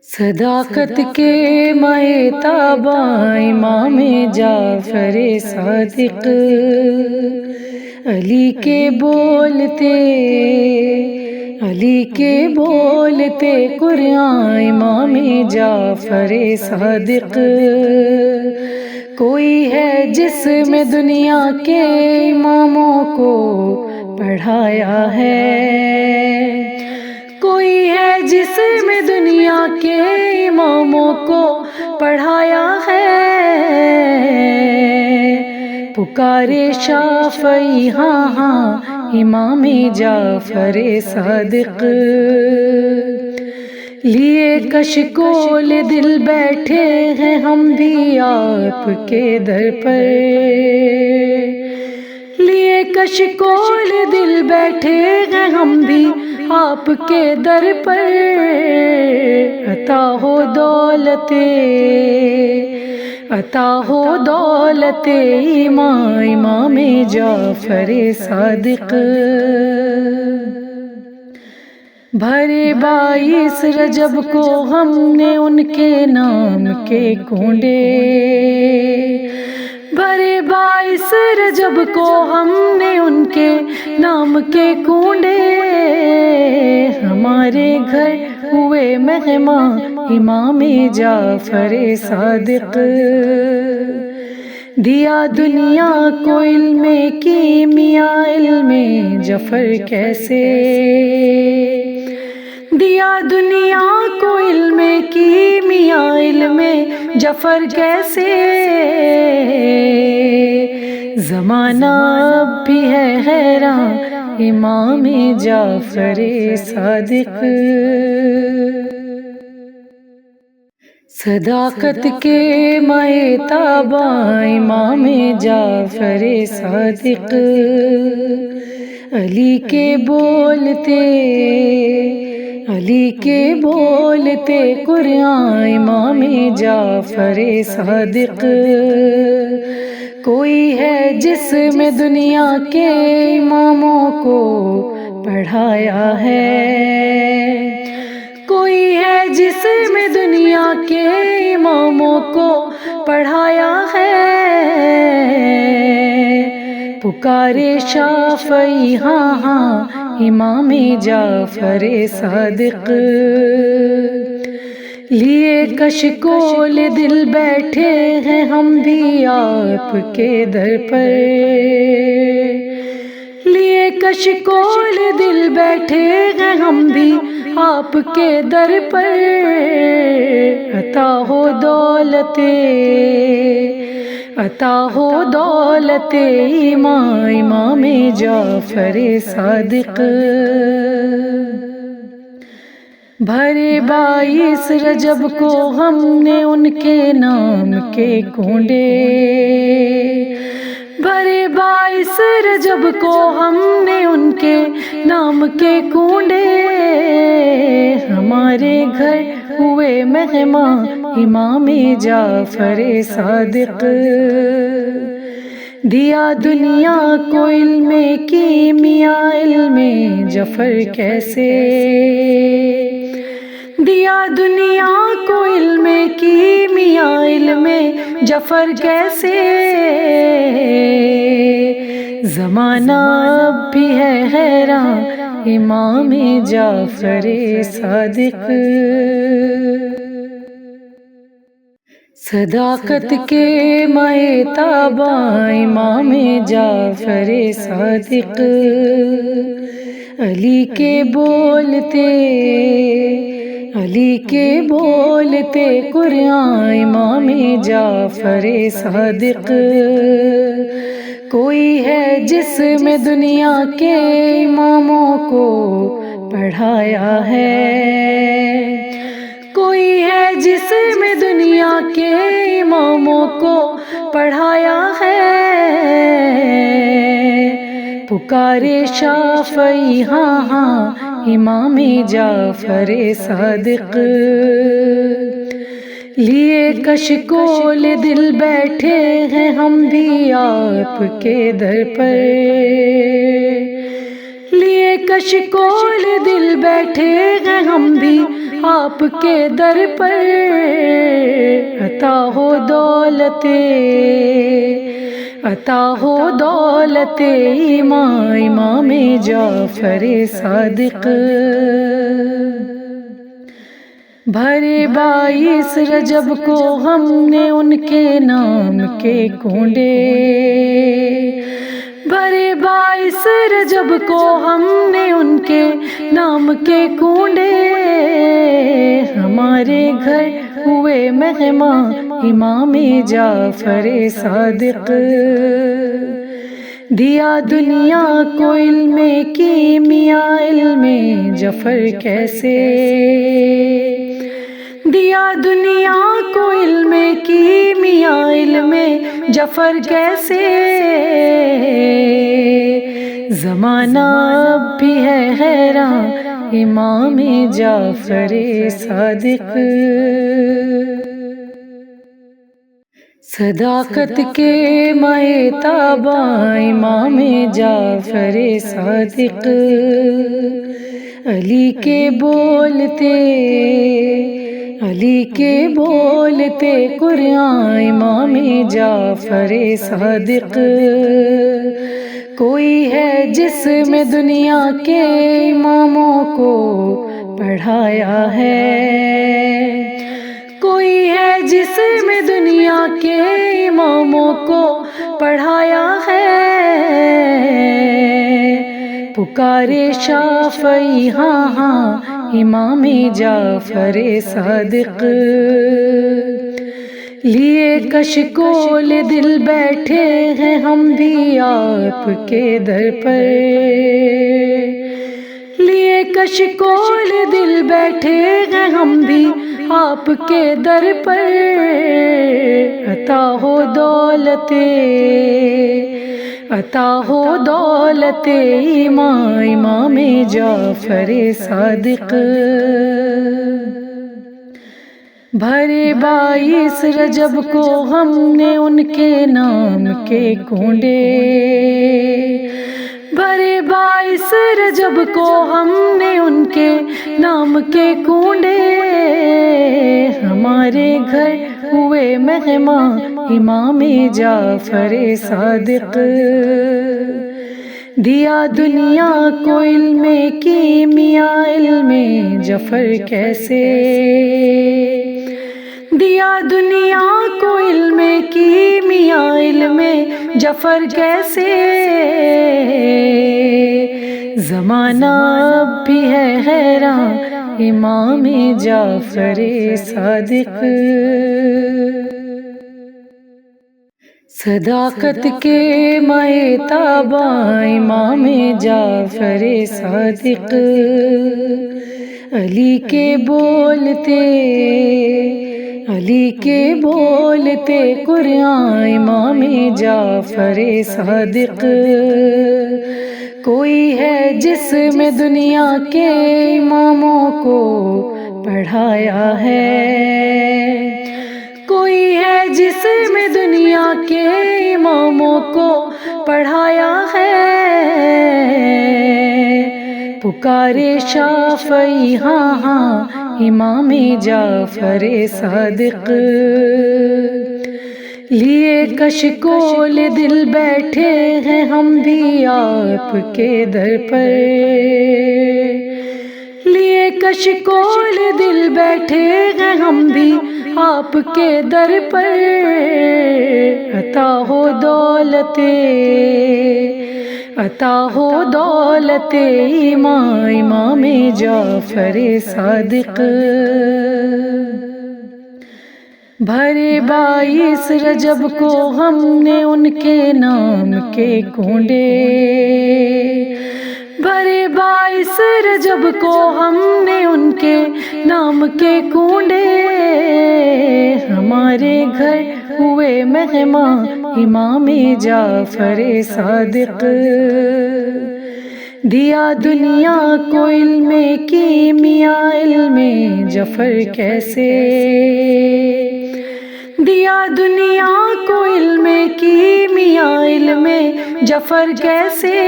صداقت کے مائے تابہ امام جعفر صادق، علی کے بولتے قرآن امام جعفر صادق۔ کوئی ہے جس میں دنیا کے اماموں کو پڑھایا ہے، کوئی ہے جس میں دنیا کے اماموں کو پڑھایا ہے۔ پکارے شافعی ہاں ہاں امام جعفر صادق، لیے کشکول دل بیٹھے ہیں ہم بھی آپ کے در پر، لیے کشکول دل بیٹھے ہیں ہم بھی آپ کے در پر۔ عطا ہو دولت امام جعفر صادق، بھرے 22 رجب کو ہم نے ان کے نام کے کونڈے، بھرے 22 رجب کو ہم نے ان کے نام کے کونڈے، ہمارے گھر ہوئے مہمان امام جعفر صادق، دیا دنیا کو علم کیمیا علم جعفر کیسے، دیا دنیا کو علم کیمیا علم جعفر کیسے، زمانہ اب بھی ہے حیران امام جعفر صادق۔ صداقت کے مائے تابہ امام جعفر صادق، علی کے بولتے قرآن امام جعفر صادق۔ کوئی ہے جس میں دنیا کے اماموں کو پڑھایا ہے، کوئی ہے جس میں دنیا کے اماموں کو پڑھایا ہے۔ پکارے شافعی ہاں ہاں امام جعفر صادق، لیے کشکول دل بیٹھے ہیں ہم بھی آپ کے در پر، لیے کشکول دل بیٹھے ہیں ہم بھی آپ کے در پر۔ عطا ہو دولت امام جعفر صادق، بھرے 22 رجب کو ہم نے ان کے نام کے کونڈے، بھرے 22 رجب کو ہم نے ان کے نام کے کونڈے، ہمارے گھر ہوئے مہمان امام جعفر صادق، دیا دنیا کو علم کیمیا علم جعفر کیسے، دیا دنیا کو علم کیمیا علم جعفر کیسے، زمانہ اب بھی ہے حیران امام جعفر صادق۔ صداقت کے مائے تابہ امام جعفر صادق، علی کے بولتے قرآن امام جعفر صادق۔ کوئی ہے جس میں دنیا کے اماموں کو پڑھایا ہے، کوئی ہے جس میں دنیا کے اماموں کو پڑھایا ہے۔ پکارے شافعی ہاں ہاں امام جعفر صادق، لیے کشکول دل بیٹھے ہیں ہم بھی آپ کے در پر، لیے کش کول دل بیٹھے ہیں ہم بھی آپ کے در پر، عطا ہو دولت، عطا ہو دولت امام جعفر صادق۔ بھرے 22 رجب کو ہم نے ان کے نام کے کونڈے، بھرے 22 رجب کو ہم نے ان کے نام کے کونڈے، ہمارے گھر ہوئے مہمان امام جعفر صادق۔ دیا دنیا کو علم کیمیا، علم جعفر کیسے، دیا دنیا کو علم کیمیا، علم جعفر کیسے، زمانہ اب بھی ہے حیران امام جعفر صادق۔ صداقت کے مائے تابہ امام جعفر صادق، علی کے بولتے، علی کے بولتے قرآن امام جعفر صادق۔ کوئی ہے جس میں دنیا کے اماموں کو پڑھایا ہے، کوئی ہے جس میں دنیا کے اماموں کو پڑھایا ہے، پکارے شافعی ہاں ہاں امام جعفر صادق۔ لیے کشکول دل بیٹھے ہیں ہم بھی آپ کے در پر، لیے کشکول دل بیٹھے ہیں ہم بھی آپ کے در پر، عطا ہو دولت، عطا ہو دولت امام جعفر صادق۔ بھرے 22 رجب کو ہم نے ان کے نام کے کونڈے، بھرے 22 رجب کو ہم نے ان کے نام کے کونڈے، ہمارے گھر ہوئے مہمان امام جعفر صادق۔ دیا دنیا کو علم کیمیا، علم جعفر کیسے، دیا دنیا کو علم کیمیا، علم جعفر کیسے، زمانہ اب بھی ہے حیران امام جعفر صادق۔ صداقت کے مائے تابہ امام جعفر صادق، علی کے بولتے، علی کے بولتے قرآن امام جعفر صادق۔ کوئی ہے جس میں دنیا کے اماموں کو پڑھایا ہے، کوئی ہے جس میں دنیا کے اماموں کو پڑھایا ہے، پکارے شافعی ہاں ہاں امام جعفر صادق۔ لیے کشکول دل بیٹھے ہیں ہم بھی آپ کے در پر، لیے کشکول دل بیٹھے ہیں ہم بھی آپ کے در پر، عطا ہو دولت، عطا ہو دولت امام جعفر صادق۔ بھرے 22 رجب کو ہم نے ان کے نام کے کونڈے، بھرے 22 رجب کو ہم نے ان کے نام کے کونڈے، ہمارے گھر ہوئے مہمان امام جعفر صادق۔ دیا دنیا کو علم کیمیا، علم جعفر کیسے، دیا دنیا کو علم کیمیا، علم جعفر کیسے،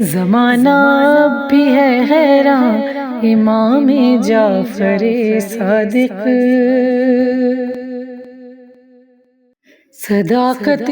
زمانہ اب بھی ہے حیران امام جعفر صادق، صداقت